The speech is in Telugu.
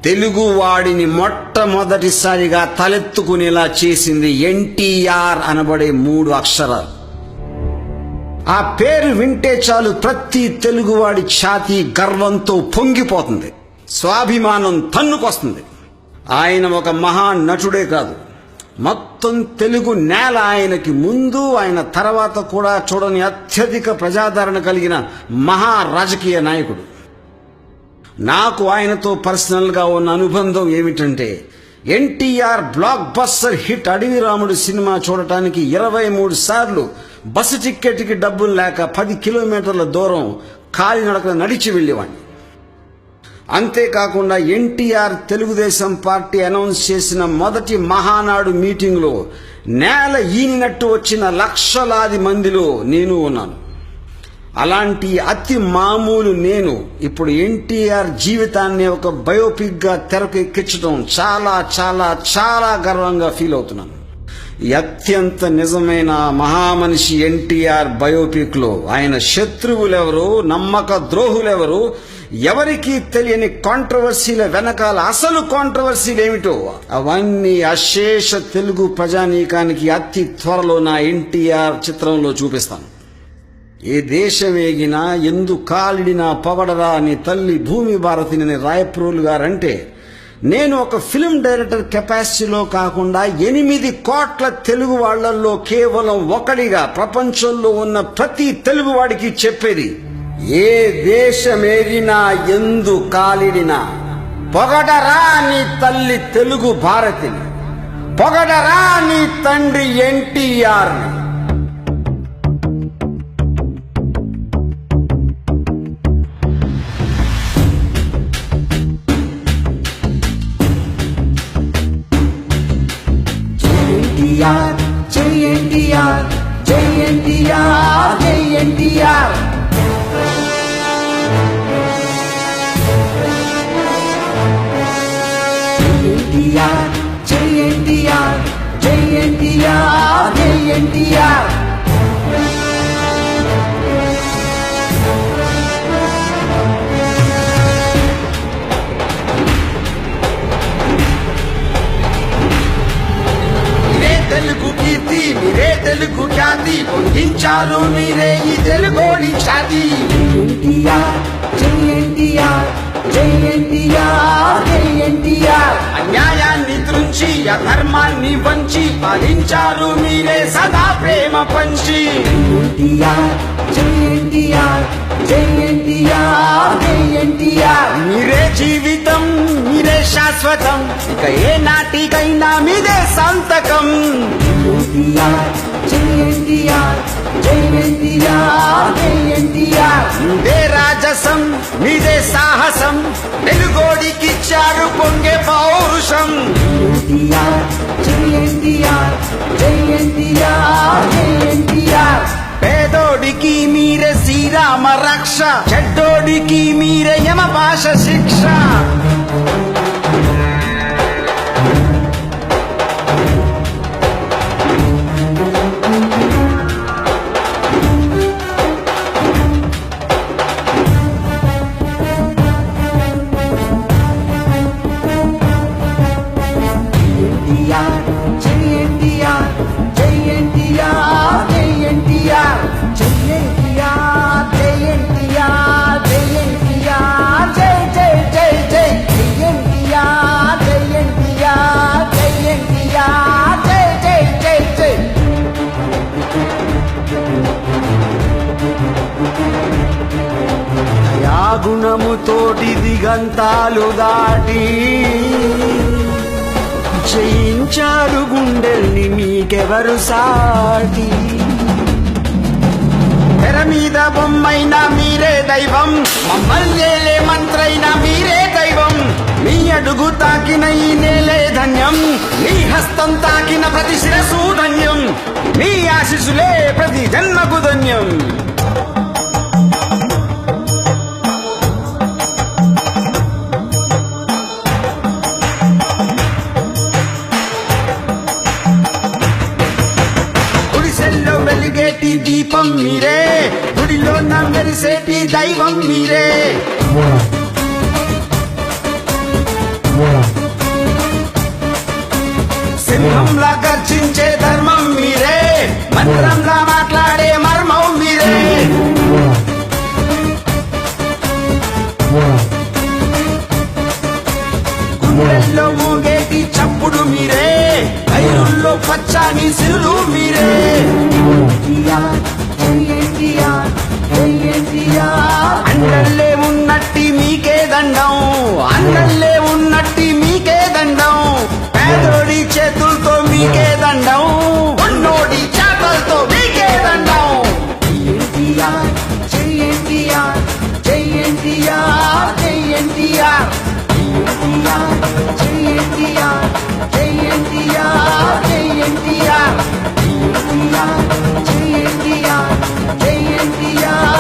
తెలుగువాడిని మొట్టమొదటిసారిగా తలెత్తుకునేలా చేసింది ఎన్టీఆర్ అనబడే 3 అక్షరాలు. ఆ పేరు వింటే చాలు ప్రతి తెలుగువాడి ఛాతీ గర్వంతో పొంగిపోతుంది, స్వాభిమానం తన్నుకొస్తుంది. ఆయన ఒక మహానటుడే కాదు, మొత్తం తెలుగు నేల ఆయనకి ముందు ఆయన తర్వాత కూడా చూడని అత్యధిక ప్రజాదరణ కలిగిన మహా రాజకీయ నాయకుడు. నాకు ఆయనతో పర్సనల్గా ఉన్న అనుబంధం ఏమిటంటే, ఎన్టీఆర్ బ్లాక్ బస్టర్ హిట్ అడవి రాముడు సినిమా చూడటానికి 23 సార్లు బస్సు టిక్కెట్కి డబ్బులు లేక 10 కిలోమీటర్ల దూరం కాలినడకన నడిచి వెళ్ళేవాడిని. అంతేకాకుండా ఎన్టీఆర్ తెలుగుదేశం పార్టీ అనౌన్స్ చేసిన మొదటి మహానాడు మీటింగ్లో నేల ఈనినట్టు వచ్చిన లక్షలాది మందిలో నేను ఉన్నాను. అలాంటి అతి మామూలు నేను ఇప్పుడు ఎన్టీఆర్ జీవితాన్ని ఒక బయోపిక్గా తెరకు ఎక్కించడం చాలా చాలా చాలా గర్వంగా ఫీల్ అవుతున్నాను. అత్యంత నిజమైన మహామనిషి ఎన్టీఆర్ బయోపిక్లో ఆయన శత్రువులెవరు, నమ్మక ద్రోహులెవరు, ఎవరికీ తెలియని కాంట్రవర్సీల వెనకాల అసలు కాంట్రవర్సీలు ఏమిటో అవన్నీ అశేష తెలుగు ప్రజానీకానికి అతి త్వరలో నా ఎన్టీఆర్ చిత్రంలో చూపిస్తాను. ఏ దేశమేగినా ఎందు కాలిడినా పొగడరా అని తల్లి భూమి భారతిని రాయప్రోలు గారంటే, నేను ఒక ఫిల్మ్ డైరెక్టర్ కెపాసిటీలో కాకుండా 8 కోట్ల తెలుగు వాళ్లల్లో కేవలం ఒకడిగా ప్రపంచంలో ఉన్న ప్రతి తెలుగువాడికి చెప్పేది, ఏ దేశమేగినా ఎందు కాలిడినా పొగడరా నీ తల్లి తెలుగు భారతిని, పొగడరా నీ తండ్రి ఎన్టీఆర్ని. జై ఎన్టీఆర్, జై ఎన్టీఆర్, జై ఎన్టీఆర్. ఎన్టీఆర్, జై ఎన్టీఆర్, జై ఎన్టీఆర్, జై ఎన్టీఆర్. తెలుగు కీర్తి మీరే, తెలుగు ఖ్యాతి పొందించారు మీరే ఈ తెలుగోడి ఛాతి. ఎన్టీఆర్, జై ఎన్టీఆర్, జై ఎన్టీఆర్, జై ఎన్టీఆర్. అన్యాయాన్ని త్రుంచి అధర్మాన్ని వంచి పాలించారు మీరే సదా ప్రేమ పంచి. ఎన్టీఆర్, జై ఎన్టీఆర్, జై ఎన్టీఆర్, జై ఎన్టీఆర్. మీరే జీవితం, మీరే శాశ్వతం, ఇక ఏ నాటికైనా మీదే సంతకం. ఎన్టీఆర్, జై ఎన్టీఆర్, జై ఎన్టీఆర్, జై ఎన్టీఆర్. మీదే రాజసం, మీదే సాహసం, తెలుగోడికిచ్చారు పొంగే పౌరుషం. ఎన్టీఆర్, జై ఎన్టీఆర్, జై ఎన్టీఆర్, జై ఎన్టీఆర్. పేదోడికి మీరే శ్రీరామ రక్ష, చెడ్డోడికి మీరే యమ భాష శిక్ష. ఎన్టీఆర్, జై ఎన్టీఆర్, జై ఎన్టీఆర్, జై ఎన్టీఆర్. జై ఎన్టీఆర్, జై ఎన్టీఆర్, జై ఎన్టీఆర్, జై జై జై జై. జై ఎన్టీఆర్, జై ఎన్టీఆర్, జై ఎన్టీఆర్, జై జై జై జై. దయాగుణముతోటి దిగంతాలు దాటి జయించారు గుండెల్ని మీకెవరు సాటి. తెర మీద బొమ్మైనా మీరే దైవం, మమ్మల్ని మంత్రైనా మీరే దైవం. మీ అడుగు తాకిన ఈ నేలే ధన్యం, మీ హస్తం తాకిన ప్రతి శిరసు ధన్యం, మీ ఆశీస్సులే ప్రతి జన్మకు ధన్యం. వెలిగేటి దీపం మీరే, గుడిలో నా వెలిసేటి దైవం మీరే. సింహంలా గర్జించే ధర్మం మీరే, మంత్రంలా మాట్లాడే మర్మం మీరే. గుండెల్లో మోగేటి చప్పుడు మీరే, ఐరుల్లో పచ్చని సిరులు మీరే. అండల్లే ఉన్నట్టి మీకే దండం, అండల్లే ఉన్నట్టి మీకే దండం. పేదోడి చేతులతో మీకే దండం, ఉన్నోడి చేతలతో మీకే దండం. జై ఎన్టీఆర్